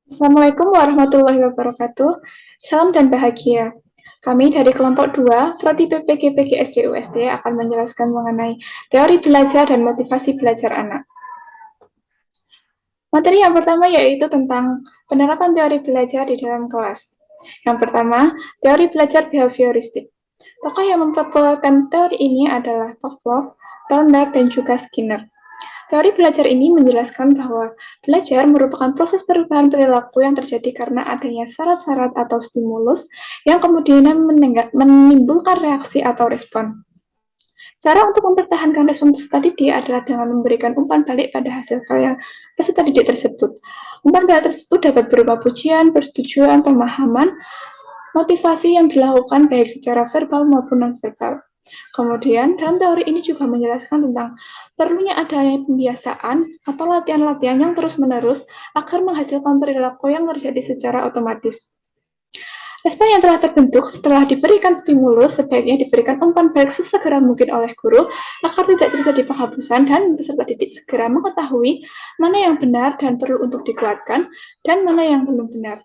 Assalamualaikum warahmatullahi wabarakatuh. Salam dan bahagia. Kami dari kelompok 2, Prodi PPG PGSD USD akan menjelaskan mengenai teori belajar dan motivasi belajar anak. Materi yang pertama yaitu tentang penerapan teori belajar di dalam kelas. Yang pertama, teori belajar behavioristik. Tokoh yang mempopulerkan teori ini adalah Pavlov, Thorndike, dan juga Skinner. Teori belajar ini menjelaskan bahwa belajar merupakan proses perubahan perilaku yang terjadi karena adanya syarat-syarat atau stimulus yang kemudian menimbulkan reaksi atau respon. Cara untuk mempertahankan respon peserta didik adalah dengan memberikan umpan balik pada hasil karya peserta didik tersebut. Umpan balik tersebut dapat berupa pujian, persetujuan, pemahaman, motivasi yang dilakukan baik secara verbal maupun non-verbal. Kemudian, dalam teori ini juga menjelaskan tentang perlunya adanya pembiasaan atau latihan-latihan yang terus-menerus agar menghasilkan perilaku yang terjadi secara otomatis. Respon yang telah terbentuk setelah diberikan stimulus sebaiknya diberikan umpan balik sesegera mungkin oleh guru agar tidak terjadi penghapusan dan peserta didik segera mengetahui mana yang benar dan perlu untuk dikuatkan dan mana yang belum benar.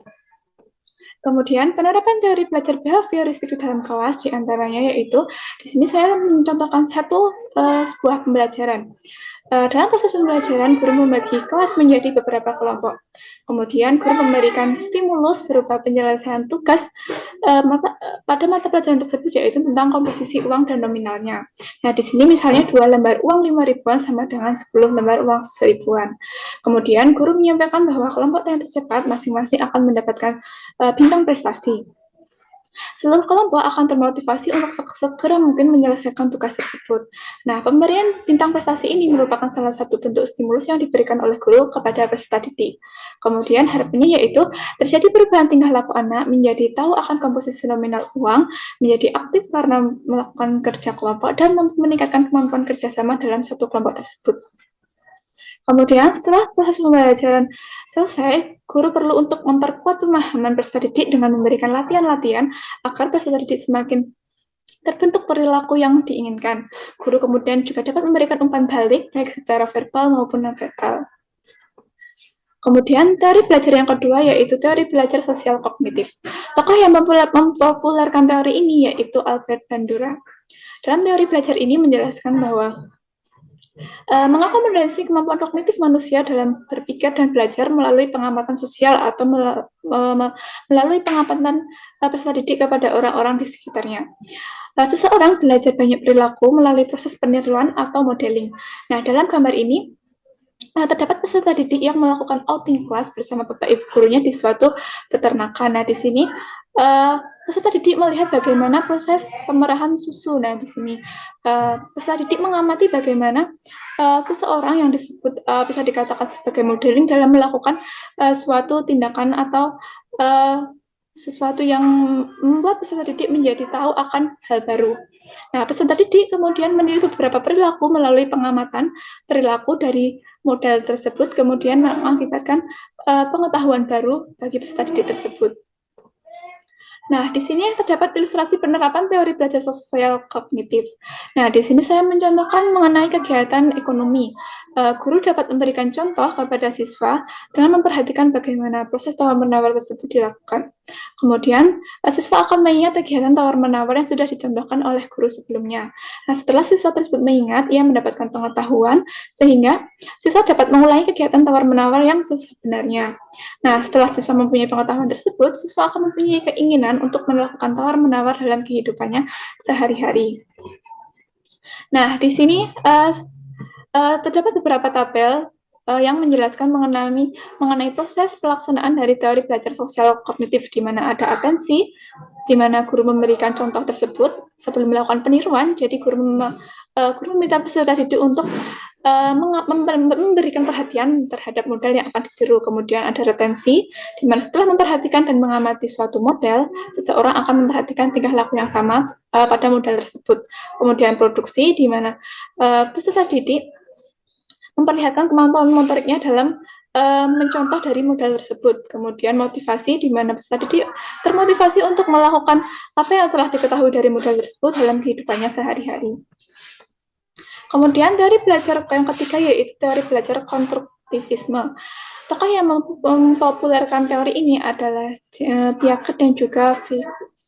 Kemudian, penerapan teori belajar behavioristik di dalam kelas diantaranya yaitu, di sini saya mencontohkan sebuah pembelajaran. Dalam proses pembelajaran, guru membagi kelas menjadi beberapa kelompok. Kemudian, guru memberikan stimulus berupa penyelesaian tugas pada mata pelajaran tersebut, yaitu tentang komposisi uang dan nominalnya. Nah, di sini misalnya 2 lembar uang 5 ribuan sama dengan 10 lembar uang 1000-an. Kemudian, guru menyampaikan bahwa kelompok yang tercepat masing-masing akan mendapatkan bintang prestasi. Seluruh kelompok akan termotivasi untuk segera mungkin menyelesaikan tugas tersebut. Nah, pemberian bintang prestasi ini merupakan salah satu bentuk stimulus yang diberikan oleh guru kepada peserta didik. Kemudian harapannya yaitu terjadi perubahan tingkah laku anak menjadi tahu akan komposisi nominal uang, menjadi aktif karena melakukan kerja kelompok, dan meningkatkan kemampuan kerjasama dalam satu kelompok tersebut. Kemudian setelah proses pembelajaran selesai, guru perlu untuk memperkuat pemahaman peserta didik dengan memberikan latihan-latihan agar peserta didik semakin terbentuk perilaku yang diinginkan. Guru kemudian juga dapat memberikan umpan balik baik secara verbal maupun non-verbal. Kemudian teori belajar yang kedua yaitu teori belajar sosial kognitif. Tokoh yang mempopulerkan teori ini yaitu Albert Bandura. Dalam teori belajar ini menjelaskan bahwa mengakomodasi kemampuan kognitif manusia dalam berpikir dan belajar melalui pengamatan sosial atau melalui pengamatan peserta didik kepada orang-orang di sekitarnya. Seseorang belajar banyak perilaku melalui proses peniruan atau modeling. Nah, dalam gambar ini terdapat peserta didik yang melakukan outing kelas bersama bapak ibu gurunya di suatu peternakan. Nah, di sini peserta didik melihat bagaimana proses pemerahan susu. Nah, di sini peserta didik mengamati bagaimana seseorang yang disebut bisa dikatakan sebagai modeling dalam melakukan suatu tindakan atau sesuatu yang membuat peserta didik menjadi tahu akan hal baru. Nah, peserta didik kemudian meniru beberapa perilaku melalui pengamatan perilaku dari model tersebut, kemudian mengakibatkan pengetahuan baru bagi peserta didik tersebut. Nah, di sini terdapat ilustrasi penerapan teori belajar sosial kognitif. Nah, di sini saya mencontohkan mengenai kegiatan ekonomi. Guru dapat memberikan contoh kepada siswa dengan memperhatikan bagaimana proses tawar-menawar tersebut dilakukan. Kemudian, siswa akan mengingat kegiatan tawar-menawar yang sudah dicontohkan oleh guru sebelumnya. Nah, setelah siswa tersebut mengingat, ia mendapatkan pengetahuan, sehingga siswa dapat mengulangi kegiatan tawar-menawar yang sebenarnya. Nah, setelah siswa mempunyai pengetahuan tersebut, siswa akan mempunyai keinginan untuk melakukan tawar-menawar dalam kehidupannya sehari-hari. Nah, di sini terdapat beberapa tabel yang menjelaskan mengenai proses pelaksanaan dari teori belajar sosial kognitif, di mana ada atensi, di mana guru memberikan contoh tersebut sebelum melakukan peniruan. Jadi guru meminta peserta didik untuk memberikan perhatian terhadap model yang akan ditiru. Kemudian ada retensi, di mana setelah memperhatikan dan mengamati suatu model, seseorang akan memperhatikan tingkah laku yang sama pada model tersebut. Kemudian produksi, di mana peserta didik memperlihatkan kemampuan motoriknya dalam mencontoh dari model tersebut. Kemudian motivasi, di mana peserta didik termotivasi untuk melakukan apa yang telah diketahui dari model tersebut dalam kehidupannya sehari-hari. Kemudian teori belajar yang ketiga yaitu teori belajar konstruktivisme. Tokoh yang mempopulerkan teori ini adalah Piaget dan juga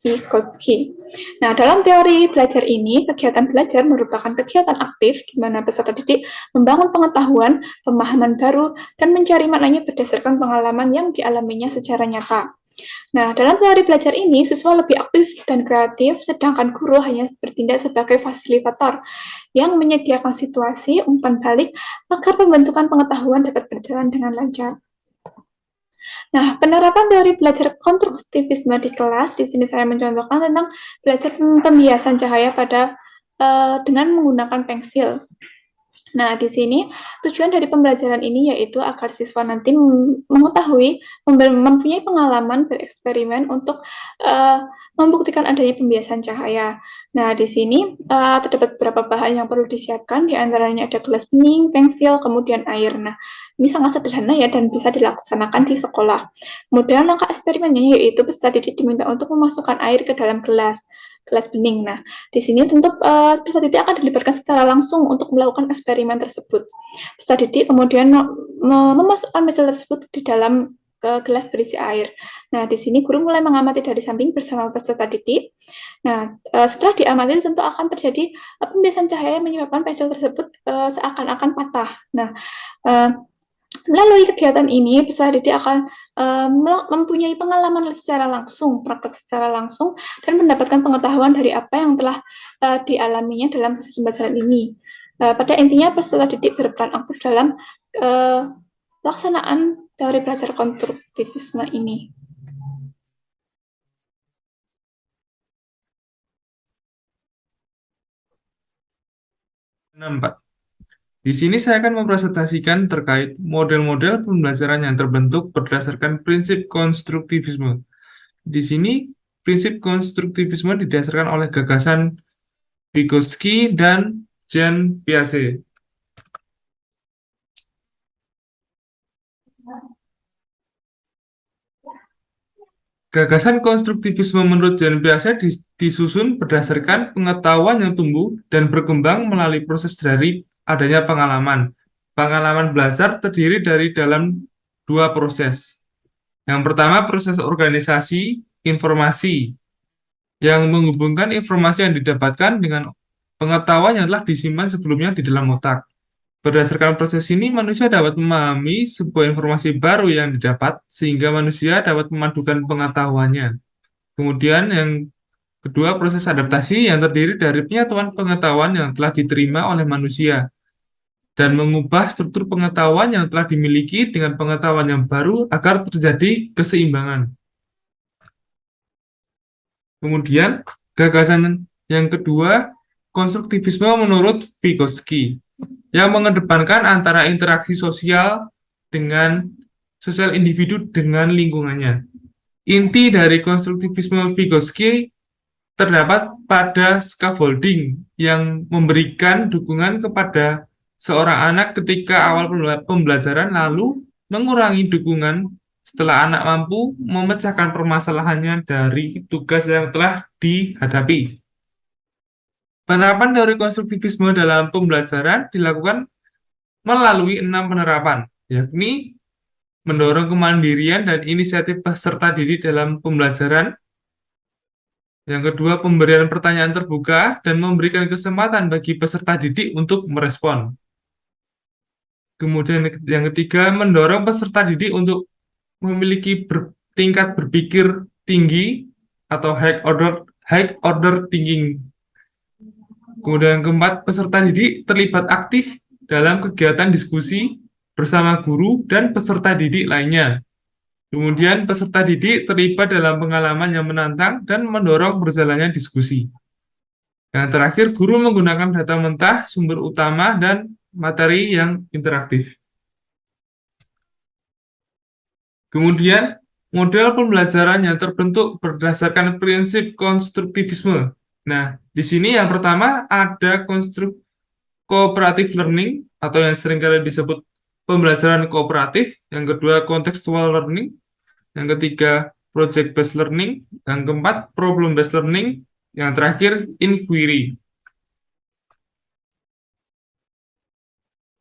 Vygotsky. Nah, dalam teori belajar ini, kegiatan belajar merupakan kegiatan aktif di mana peserta didik membangun pengetahuan, pemahaman baru, dan mencari maknanya berdasarkan pengalaman yang dialaminya secara nyata. Nah, dalam teori belajar ini, siswa lebih aktif dan kreatif, sedangkan guru hanya bertindak sebagai fasilitator yang menyediakan situasi umpan balik agar pembentukan pengetahuan dapat berjalan dengan lancar. Nah, penerapan teori belajar konstruktivisme di kelas, di sini saya mencontohkan tentang belajar pembiasan cahaya dengan menggunakan pensil. Nah, di sini tujuan dari pembelajaran ini yaitu agar siswa nanti mengetahui, mempunyai pengalaman bereksperimen untuk membuktikan adanya pembiasan cahaya. Nah, di sini terdapat beberapa bahan yang perlu disiapkan, di antaranya ada gelas bening, pensil, kemudian air. Nah, ini sangat sederhana ya dan bisa dilaksanakan di sekolah. Kemudian langkah eksperimennya yaitu peserta didik diminta untuk memasukkan air ke dalam gelas bening. Nah, di sini tentu peserta didik akan dilibatkan secara langsung untuk melakukan eksperimen tersebut. Peserta didik kemudian memasukkan pensil tersebut di dalam gelas berisi air. Nah, di sini guru mulai mengamati dari samping bersama peserta didik. Nah, setelah diamati tentu akan terjadi pembiasan cahaya yang menyebabkan pensil tersebut seakan-akan patah. Nah, melalui kegiatan ini, peserta didik akan mempunyai pengalaman secara langsung, praktek secara langsung, dan mendapatkan pengetahuan dari apa yang telah dialaminya dalam proses pembelajaran ini. Pada intinya, peserta didik berperan aktif dalam pelaksanaan teori belajar konstruktivisme ini. Nampak. Di sini saya akan mempresentasikan terkait model-model pembelajaran yang terbentuk berdasarkan prinsip konstruktivisme. Di sini, prinsip konstruktivisme didasarkan oleh gagasan Vygotsky dan Jean Piaget. Gagasan konstruktivisme menurut Jean Piaget disusun berdasarkan pengetahuan yang tumbuh dan berkembang melalui proses dari adanya pengalaman. Pengalaman belajar terdiri dari dalam dua proses. Yang pertama, proses organisasi informasi yang menghubungkan informasi yang didapatkan dengan pengetahuan yang telah disimpan sebelumnya di dalam otak. Berdasarkan proses ini, manusia dapat memahami sebuah informasi baru yang didapat, sehingga manusia dapat memadukan pengetahuannya. Kemudian yang kedua, proses adaptasi yang terdiri dari penyatuan pengetahuan yang telah diterima oleh manusia dan mengubah struktur pengetahuan yang telah dimiliki dengan pengetahuan yang baru agar terjadi keseimbangan. Kemudian, gagasan yang kedua, konstruktivisme menurut Vygotsky, yang mengedepankan antara interaksi sosial individu dengan lingkungannya. Inti dari konstruktivisme Vygotsky terdapat pada scaffolding yang memberikan dukungan kepada seorang anak ketika awal pembelajaran lalu mengurangi dukungan setelah anak mampu memecahkan permasalahannya dari tugas yang telah dihadapi. Penerapan teori konstruktivisme dalam pembelajaran dilakukan melalui 6 penerapan, yakni mendorong kemandirian dan inisiatif peserta didik dalam pembelajaran. Yang kedua, pemberian pertanyaan terbuka dan memberikan kesempatan bagi peserta didik untuk merespon. Kemudian yang ketiga, mendorong peserta didik untuk memiliki tingkat berpikir tinggi atau high order thinking. Kemudian yang keempat, peserta didik terlibat aktif dalam kegiatan diskusi bersama guru dan peserta didik lainnya. Kemudian peserta didik terlibat dalam pengalaman yang menantang dan mendorong berjalannya diskusi. Yang terakhir, guru menggunakan data mentah, sumber utama, dan materi yang interaktif. Kemudian, model pembelajaran yang terbentuk berdasarkan prinsip konstruktivisme. Nah, di sini yang pertama ada cooperative learning atau yang seringkali disebut pembelajaran kooperatif, yang kedua contextual learning, yang ketiga project based learning, yang keempat problem based learning, yang terakhir inquiry.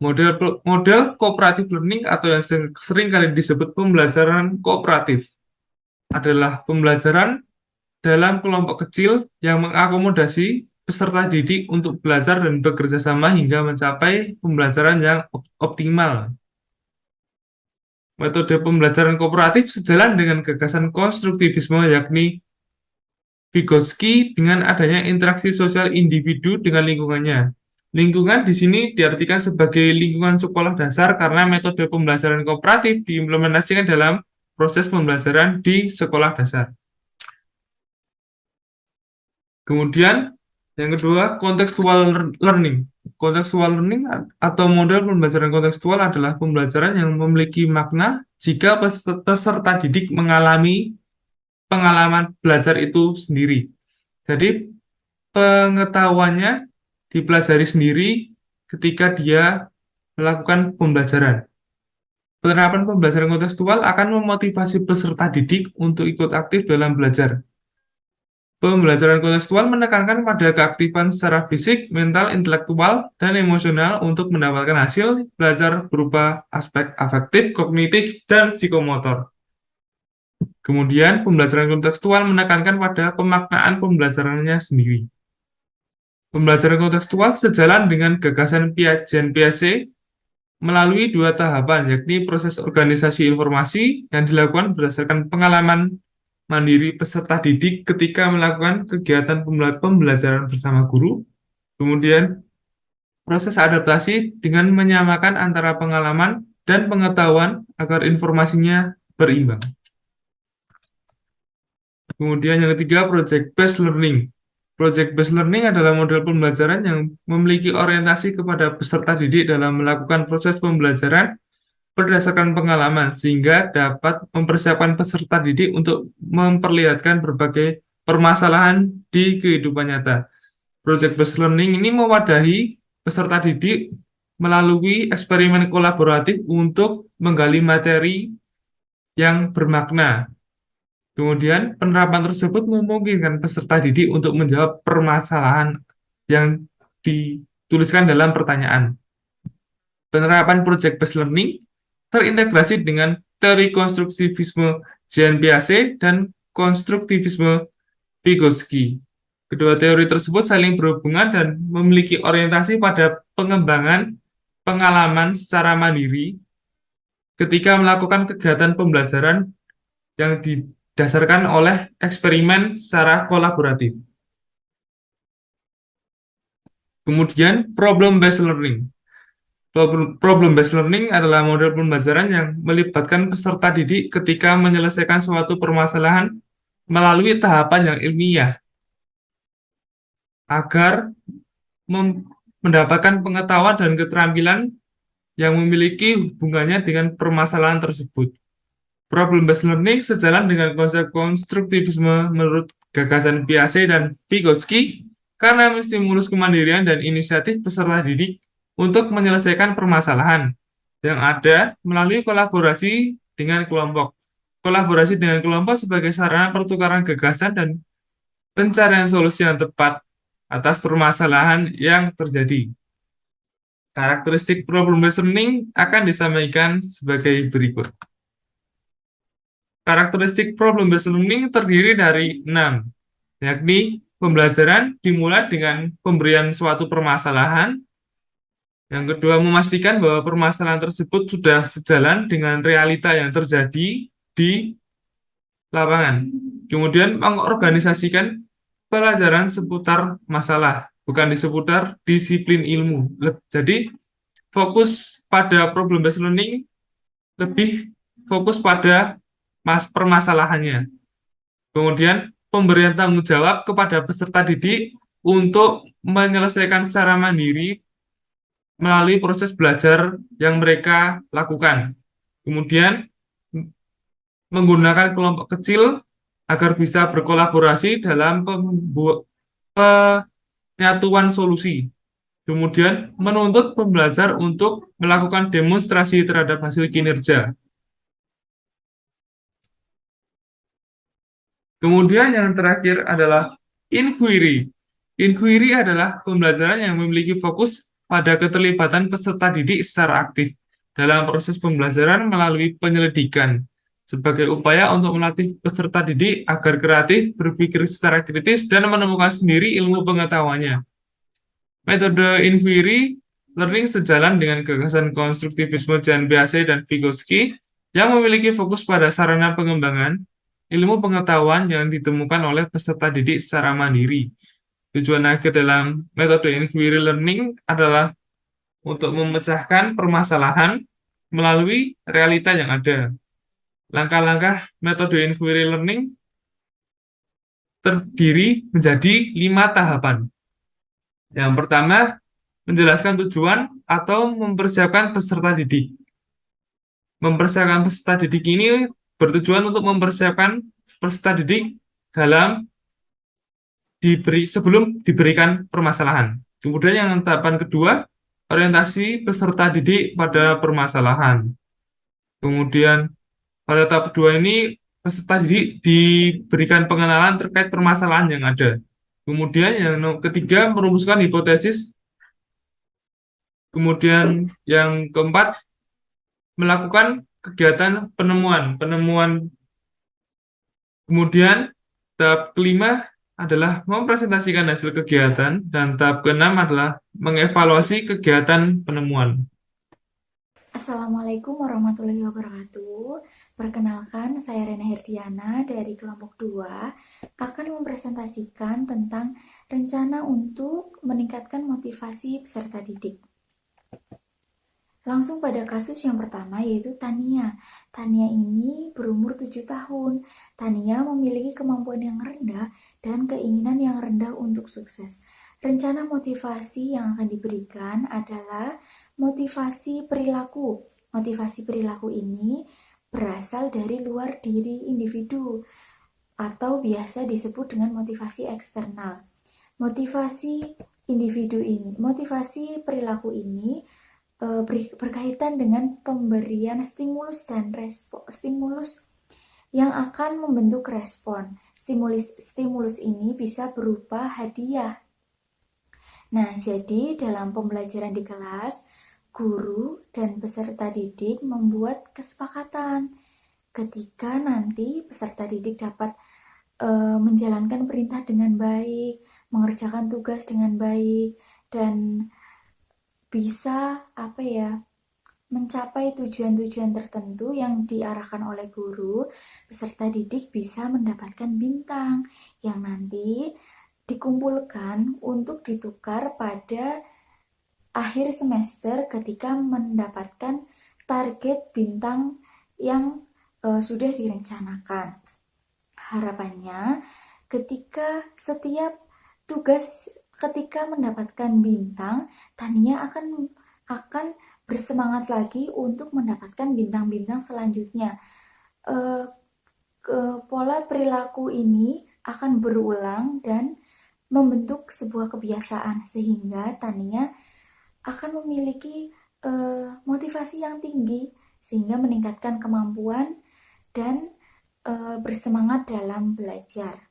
Model cooperative learning atau yang sering kali disebut pembelajaran kooperatif adalah pembelajaran dalam kelompok kecil yang mengakomodasi peserta didik untuk belajar dan bekerja sama hingga mencapai pembelajaran yang optimal. Metode pembelajaran kooperatif sejalan dengan gagasan konstruktivisme, yakni Vygotsky dengan adanya interaksi sosial individu dengan lingkungannya. Lingkungan di sini diartikan sebagai lingkungan sekolah dasar karena metode pembelajaran kooperatif diimplementasikan dalam proses pembelajaran di sekolah dasar. Kemudian, yang kedua, contextual learning. Contextual learning atau model pembelajaran kontekstual adalah pembelajaran yang memiliki makna jika peserta didik mengalami pengalaman belajar itu sendiri. Jadi, pengetahuannya dipelajari sendiri ketika dia melakukan pembelajaran. Penerapan pembelajaran kontekstual akan memotivasi peserta didik untuk ikut aktif dalam belajar. Pembelajaran kontekstual menekankan pada keaktifan secara fisik, mental, intelektual, dan emosional untuk mendapatkan hasil belajar berupa aspek afektif, kognitif, dan psikomotor. Kemudian, pembelajaran kontekstual menekankan pada pemaknaan pembelajarannya sendiri. Pembelajaran kontekstual sejalan dengan gagasan Piaget melalui dua tahapan, yakni proses organisasi informasi yang dilakukan berdasarkan pengalaman mandiri peserta didik ketika melakukan kegiatan pembelajaran bersama guru. Kemudian, proses adaptasi dengan menyamakan antara pengalaman dan pengetahuan agar informasinya berimbang. Kemudian yang ketiga, project-based learning. Project-based learning adalah model pembelajaran yang memiliki orientasi kepada peserta didik dalam melakukan proses pembelajaran berdasarkan pengalaman, sehingga dapat mempersiapkan peserta didik untuk memperlihatkan berbagai permasalahan di kehidupan nyata. Project-based learning ini mewadahi peserta didik melalui eksperimen kolaboratif untuk menggali materi yang bermakna. Kemudian, penerapan tersebut memungkinkan peserta didik untuk menjawab permasalahan yang dituliskan dalam pertanyaan. Penerapan project-based learning terintegrasi dengan teori konstruktivisme Jean Piaget dan konstruktivisme Vygotsky. Kedua teori tersebut saling berhubungan dan memiliki orientasi pada pengembangan pengalaman secara mandiri ketika melakukan kegiatan pembelajaran yang didasarkan oleh eksperimen secara kolaboratif. Kemudian, problem-based learning. Problem-based learning adalah model pembelajaran yang melibatkan peserta didik ketika menyelesaikan suatu permasalahan melalui tahapan yang ilmiah agar mendapatkan pengetahuan dan keterampilan yang memiliki hubungannya dengan permasalahan tersebut. Problem-based learning sejalan dengan konsep konstruktivisme menurut gagasan Piaget dan Vygotsky karena menstimulus kemandirian dan inisiatif peserta didik untuk menyelesaikan permasalahan yang ada melalui kolaborasi dengan kelompok. Kolaborasi dengan kelompok sebagai sarana pertukaran gagasan dan pencarian solusi yang tepat atas permasalahan yang terjadi. Karakteristik problem-based learning akan disampaikan sebagai berikut. Karakteristik problem-based learning terdiri dari 6, yakni pembelajaran dimulai dengan pemberian suatu permasalahan. Yang kedua, memastikan bahwa permasalahan tersebut sudah sejalan dengan realita yang terjadi di lapangan. Kemudian, mengorganisasikan pelajaran seputar masalah, bukan di seputar disiplin ilmu. Jadi, fokus pada problem-based learning lebih fokus pada permasalahannya. Kemudian, pemberian tanggung jawab kepada peserta didik untuk menyelesaikan secara mandiri melalui proses belajar yang mereka lakukan. Kemudian, menggunakan kelompok kecil agar bisa berkolaborasi dalam penyatuan solusi. Kemudian, menuntut pembelajar untuk melakukan demonstrasi terhadap hasil kinerja. Kemudian yang terakhir adalah inquiry. Inquiry adalah pembelajaran yang memiliki fokus pada keterlibatan peserta didik secara aktif dalam proses pembelajaran melalui penyelidikan sebagai upaya untuk melatih peserta didik agar kreatif, berpikir secara kritis, dan menemukan sendiri ilmu pengetahuannya. Metode inquiry learning sejalan dengan gagasan konstruktivisme Jan Piaget dan Vygotsky yang memiliki fokus pada sarana pengembangan ilmu pengetahuan yang ditemukan oleh peserta didik secara mandiri. Tujuan akhir dalam metode inquiry learning adalah untuk memecahkan permasalahan melalui realita yang ada. Langkah-langkah metode inquiry learning terdiri menjadi 5 tahapan. Yang pertama, menjelaskan tujuan atau mempersiapkan peserta didik. Mempersiapkan peserta didik ini bertujuan untuk mempersiapkan peserta didik dalam sebelum diberikan permasalahan. Kemudian yang tahapan kedua, orientasi peserta didik pada permasalahan. Kemudian pada tahap kedua ini peserta didik diberikan pengenalan terkait permasalahan yang ada. Kemudian yang ketiga, merumuskan hipotesis. Kemudian yang keempat, melakukan kegiatan penemuan. Kemudian tahap kelima adalah mempresentasikan hasil kegiatan dan tahap keenam adalah mengevaluasi kegiatan penemuan. Assalamualaikum warahmatullahi wabarakatuh. Perkenalkan, saya Rena Herdiana dari kelompok 2 akan mempresentasikan tentang rencana untuk meningkatkan motivasi peserta didik. Langsung pada kasus yang pertama, yaitu Tania. Tania ini berumur 7 tahun. Tania memiliki kemampuan yang rendah dan keinginan yang rendah untuk sukses. Rencana motivasi yang akan diberikan adalah motivasi perilaku. Motivasi perilaku ini berasal dari luar diri individu atau biasa disebut dengan motivasi eksternal. Motivasi perilaku ini berkaitan dengan pemberian stimulus dan stimulus yang akan membentuk respon. Stimulus ini bisa berupa hadiah. Nah, jadi dalam pembelajaran di kelas, guru dan peserta didik membuat kesepakatan ketika nanti peserta didik dapat menjalankan perintah dengan baik, mengerjakan tugas dengan baik, dan bisa mencapai tujuan-tujuan tertentu yang diarahkan oleh guru, peserta didik bisa mendapatkan bintang yang nanti dikumpulkan untuk ditukar pada akhir semester ketika mendapatkan target bintang yang sudah direncanakan. Harapannya ketika setiap tugas ketika mendapatkan bintang, Tania akan bersemangat lagi untuk mendapatkan bintang-bintang selanjutnya. Pola perilaku ini akan berulang dan membentuk sebuah kebiasaan sehingga Tania akan memiliki motivasi yang tinggi sehingga meningkatkan kemampuan dan bersemangat dalam belajar.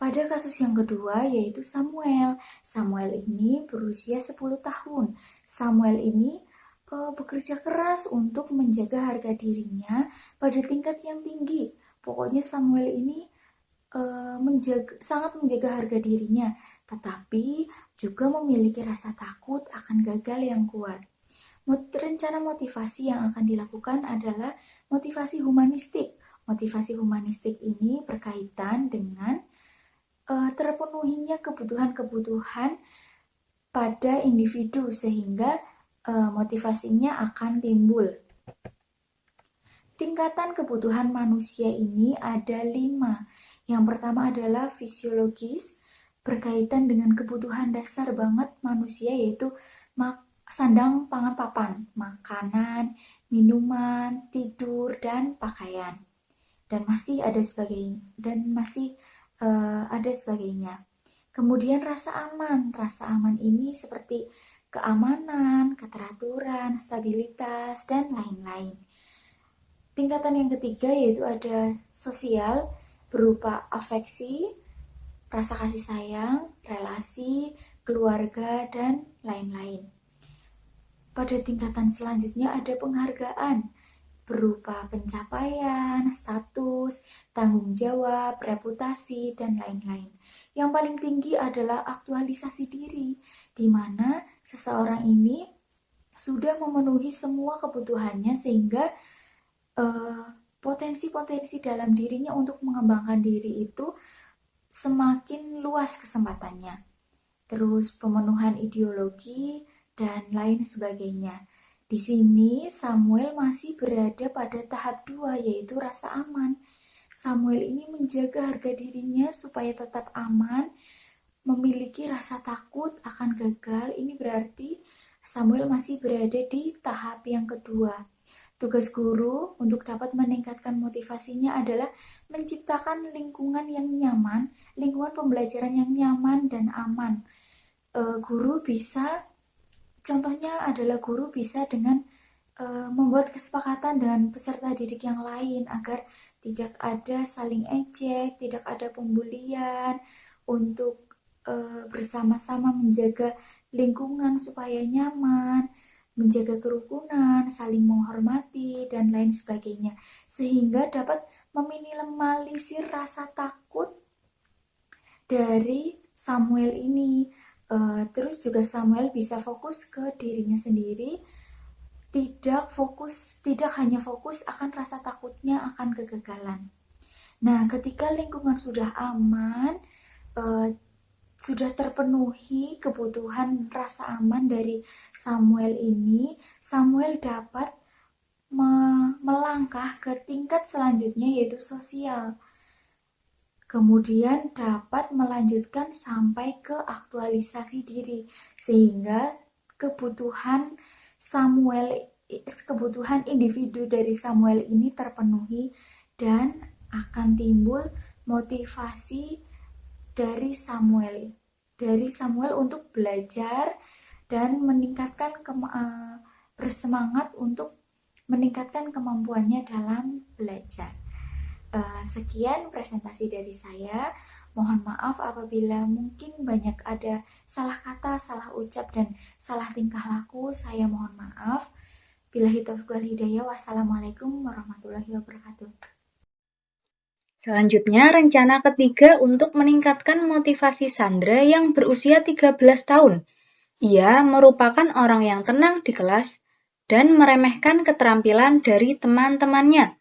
Pada kasus yang kedua yaitu Samuel. Samuel ini berusia 10 tahun. Samuel ini bekerja keras untuk menjaga harga dirinya pada tingkat yang tinggi. Pokoknya Samuel ini sangat menjaga harga dirinya, tetapi juga memiliki rasa takut akan gagal yang kuat. Rencana motivasi yang akan dilakukan adalah motivasi humanistik. Motivasi humanistik ini berkaitan dengan terpenuhinya kebutuhan-kebutuhan pada individu sehingga motivasinya akan timbul. Tingkatan kebutuhan manusia ini ada 5. Yang pertama adalah fisiologis, berkaitan dengan kebutuhan dasar banget manusia yaitu sandang pangan papan, makanan, minuman, tidur, dan pakaian. Dan masih ada sebagainya. Kemudian rasa aman. Rasa aman ini seperti keamanan, keteraturan, stabilitas, dan lain-lain. Tingkatan yang ketiga yaitu ada sosial, berupa afeksi, rasa kasih sayang, relasi, keluarga, dan lain-lain. Pada tingkatan selanjutnya ada penghargaan berupa pencapaian, status, tanggung jawab, reputasi, dan lain-lain. Yang paling tinggi adalah aktualisasi diri, di mana seseorang ini sudah memenuhi semua kebutuhannya sehingga potensi-potensi dalam dirinya untuk mengembangkan diri itu semakin luas kesempatannya. Terus pemenuhan ideologi dan lain sebagainya. Di sini Samuel masih berada pada tahap 2, yaitu rasa aman. Samuel ini menjaga harga dirinya supaya tetap aman, memiliki rasa takut akan gagal. Ini berarti Samuel masih berada di tahap yang kedua. Tugas guru untuk dapat meningkatkan motivasinya adalah menciptakan lingkungan yang nyaman, lingkungan pembelajaran yang nyaman dan aman. Contohnya adalah guru bisa dengan membuat kesepakatan dengan peserta didik yang lain agar tidak ada saling ejek, tidak ada pembulian, untuk bersama-sama menjaga lingkungan supaya nyaman, menjaga kerukunan, saling menghormati, dan lain sebagainya. Sehingga dapat meminimalisir rasa takut dari Samuel ini. Terus juga Samuel bisa fokus ke dirinya sendiri, tidak hanya fokus akan rasa takutnya akan kegagalan. Nah, ketika lingkungan sudah aman, sudah terpenuhi kebutuhan rasa aman dari Samuel ini, Samuel dapat melangkah ke tingkat selanjutnya, yaitu sosial. Kemudian dapat melanjutkan sampai ke aktualisasi diri, sehingga kebutuhan individu dari Samuel ini terpenuhi dan akan timbul motivasi dari Samuel untuk belajar dan meningkatkan bersemangat untuk meningkatkan kemampuannya dalam belajar. Sekian presentasi dari saya. Mohon maaf apabila mungkin banyak ada salah kata, salah ucap, dan salah tingkah laku. Saya mohon maaf. Billahi taufiq wal hidayah. Wassalamualaikum warahmatullahi wabarakatuh. Selanjutnya, rencana ketiga untuk meningkatkan motivasi Sandra yang berusia 13 tahun. Ia merupakan orang yang tenang di kelas dan meremehkan keterampilan dari teman-temannya.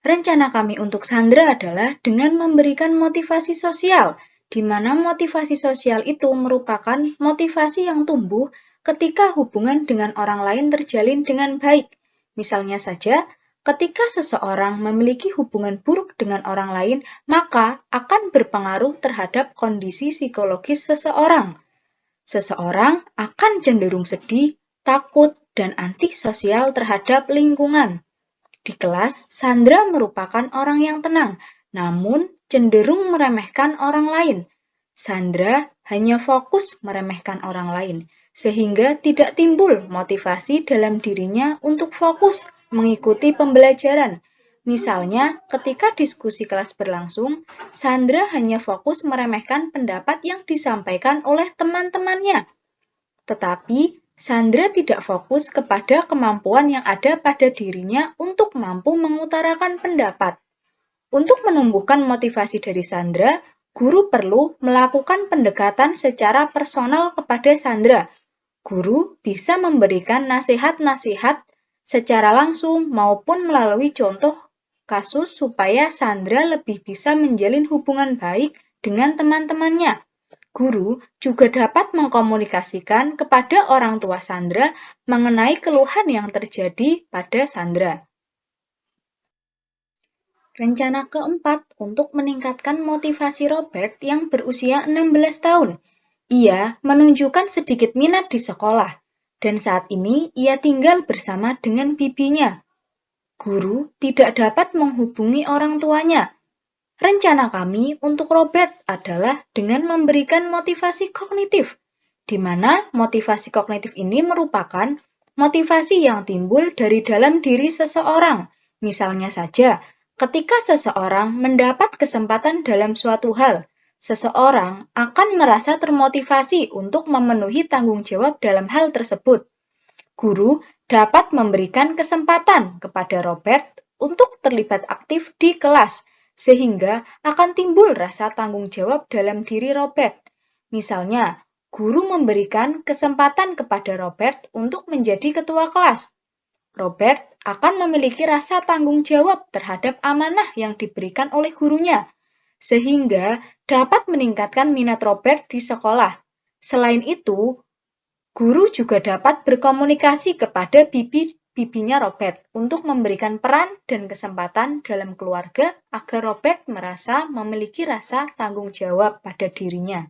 Rencana kami untuk Sandra adalah dengan memberikan motivasi sosial, di mana motivasi sosial itu merupakan motivasi yang tumbuh ketika hubungan dengan orang lain terjalin dengan baik. Misalnya saja, ketika seseorang memiliki hubungan buruk dengan orang lain, maka akan berpengaruh terhadap kondisi psikologis seseorang. Seseorang akan cenderung sedih, takut, dan antisosial terhadap lingkungan. Di kelas, Sandra merupakan orang yang tenang, namun cenderung meremehkan orang lain. Sandra hanya fokus meremehkan orang lain, sehingga tidak timbul motivasi dalam dirinya untuk fokus mengikuti pembelajaran. Misalnya, ketika diskusi kelas berlangsung, Sandra hanya fokus meremehkan pendapat yang disampaikan oleh teman-temannya. Tetapi, Sandra tidak fokus kepada kemampuan yang ada pada dirinya untuk mampu mengutarakan pendapat. Untuk menumbuhkan motivasi dari Sandra, guru perlu melakukan pendekatan secara personal kepada Sandra. Guru bisa memberikan nasihat-nasihat secara langsung maupun melalui contoh kasus supaya Sandra lebih bisa menjalin hubungan baik dengan teman-temannya. Guru juga dapat mengkomunikasikan kepada orang tua Sandra mengenai keluhan yang terjadi pada Sandra. Rencana keempat untuk meningkatkan motivasi Robert yang berusia 16 tahun. Ia menunjukkan sedikit minat di sekolah, dan saat ini ia tinggal bersama dengan bibinya. Guru tidak dapat menghubungi orang tuanya. Rencana kami untuk Robert adalah dengan memberikan motivasi kognitif, di mana motivasi kognitif ini merupakan motivasi yang timbul dari dalam diri seseorang. Misalnya saja, ketika seseorang mendapat kesempatan dalam suatu hal, Seseorang akan merasa termotivasi untuk memenuhi tanggung jawab dalam hal tersebut. Guru dapat memberikan kesempatan kepada Robert untuk terlibat aktif di kelas, sehingga akan timbul rasa tanggung jawab dalam diri Robert. Misalnya, guru memberikan kesempatan kepada Robert untuk menjadi ketua kelas. Robert akan memiliki rasa tanggung jawab terhadap amanah yang diberikan oleh gurunya, sehingga dapat meningkatkan minat Robert di sekolah. Selain itu, guru juga dapat berkomunikasi kepada bibinya Robert untuk memberikan peran dan kesempatan dalam keluarga agar Robert merasa memiliki rasa tanggung jawab pada dirinya.